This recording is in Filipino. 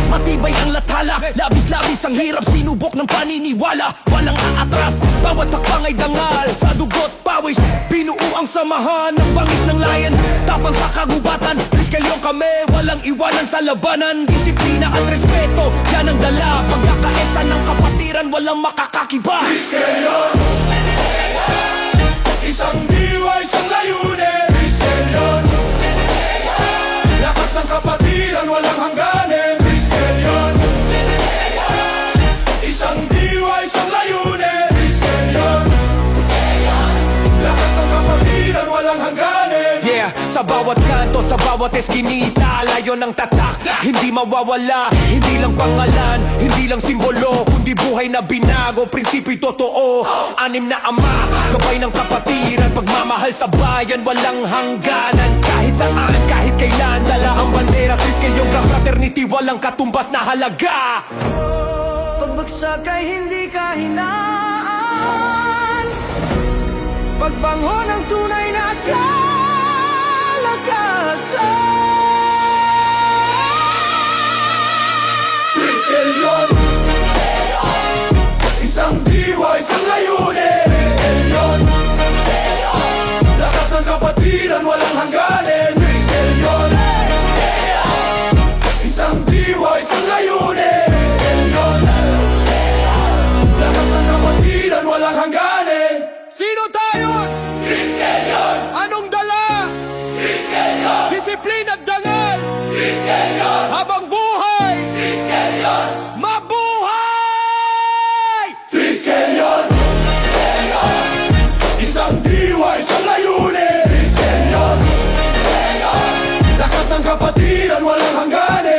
matibay ang lathala. Labis-labis ang hirap, sinubok ng paniniwala. Walang aatras, bawat hakbang ay dangal. Sa dugot, pawis, binuo ang samahan ng bangis ng layan. Tapang sa kagubatan, riskalyo kami, walang iwanan sa labanan. Disiplina at respeto, yan ang dala. Pagkakaesa ng kapatiran, walang makakakiba. Riskelyo, isang diwa, isang layunin. Riskelyo, lakas ng kapatiran, walang hangganin. Riskelyo, isang diwa, isang layunin. Riskelyo, lakas ng kapatiran, walang hangganin. Yeah, sa bawat kanto, sa bawat eskinita, layo ng tatak, hindi mawawala. Hindi lang pangalan, hindi lang simbolo, kundi buhay na binago, prinsipyo'y totoo. Anim na ama, gabay ng kapatiran, pagmamahal sa bayan, walang hangganan. Kahit saan, kahit kailan, dala ang bandera, triskelyong fraternity, walang katumbas na halaga. Pagbagsak ay hindi kahinaan, pagbango ng tunay na kalakasan. Riskelyon, isang diwa, isang layunin. Riskelyon, lakas ng kapatiran, walang hangganin. Riskelyon, isang diwa, isang layunin. Riskelyon, lakas ng kapatiran, walang hangganin. Sino tayo? Riskelyon, Anong dala? Riskelyon, Disiplina at dangal, Riskelyon, habang buhay, Riskelyon, mabuhay! Riskelyon, isang diwa, isang layunin. Riskelyon, lakas ng kapatiran, walang hangganin.